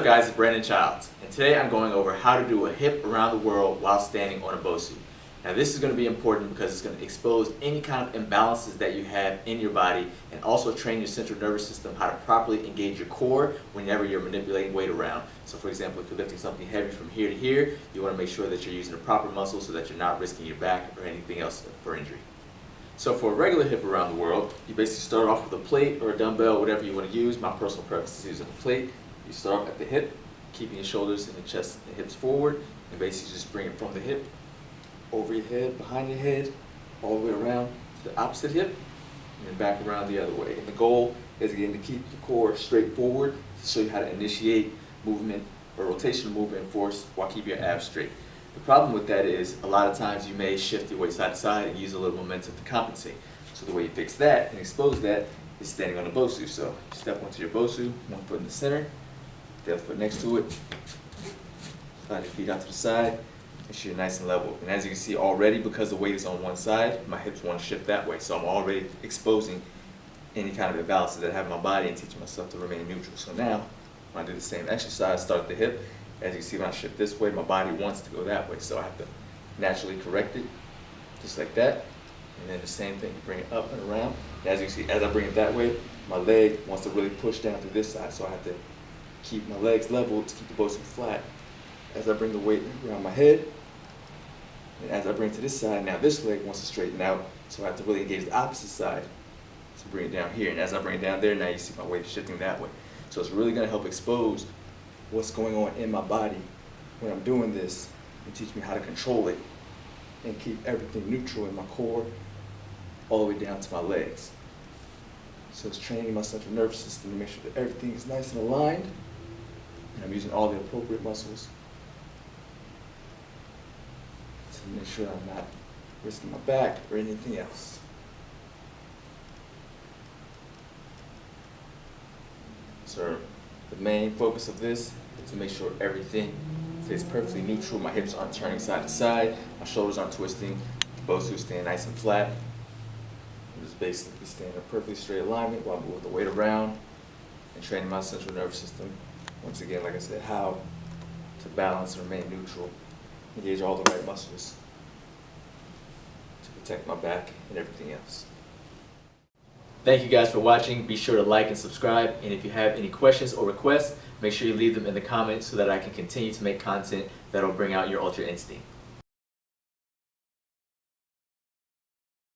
guys, it's Brandon Childs, and today I'm going over how to do a hip around the world while standing on a Bosu. Now this is going to be important because it's going to expose any kind of imbalances that you have in your body and also train your central nervous system how to properly engage your core whenever you're manipulating weight around. So for example, if you're lifting something heavy from here to here, you want to make sure that you're using the proper muscle so that you're not risking your back or anything else for injury. So for a regular hip around the world, you basically start off with a plate or a dumbbell, whatever you want to use. My personal preference is using a plate. You start off at the hip, keeping your shoulders and the chest and the hips forward, and basically just bring it from the hip, over your head, behind your head, all the way around to the opposite hip, and then back around the other way. And the goal is again to keep your core straight forward to show you how to initiate movement or rotational movement and force while keeping your abs straight. The problem with that is a lot of times you may shift your weight side to side and use a little momentum to compensate. So the way you fix that and expose that is standing on a Bosu. So you step onto your Bosu, one foot in the center, the other foot next to it, slide your feet out to the side, make sure you're nice and level. And as you can see already, because the weight is on one side, my hips want to shift that way. So I'm already exposing any kind of imbalances that I have in my body and teaching myself to remain neutral. So now, when I do the same exercise, start at the hip, as you can see when I shift this way, my body wants to go that way. So I have to naturally correct it, just like that. And then the same thing, bring it up and around. And as you can see, as I bring it that way, my leg wants to really push down through this side. So I have to keep my legs level to keep the Bosu flat. As I bring the weight around my head, and as I bring it to this side, now this leg wants to straighten out, so I have to really engage the opposite side to bring it down here. And as I bring it down there, now you see my weight shifting that way. So it's really going to help expose what's going on in my body when I'm doing this and teach me how to control it and keep everything neutral in my core all the way down to my legs. So it's training my central nervous system to make sure that everything is nice and aligned, and I'm using all the appropriate muscles to make sure I'm not risking my back or anything else. So the main focus of this is to make sure everything stays perfectly neutral. My hips aren't turning side to side, my shoulders aren't twisting, the Bosu staying nice and flat. I'm just basically staying in a perfectly straight alignment while I move the weight around and training my central nervous system. Once again, like I said, how to balance and remain neutral, engage all the right muscles to protect my back and everything else. Thank you guys for watching. Be sure to like and subscribe, and if you have any questions or requests, make sure you leave them in the comments so that I can continue to make content that'll bring out your ultra instinct.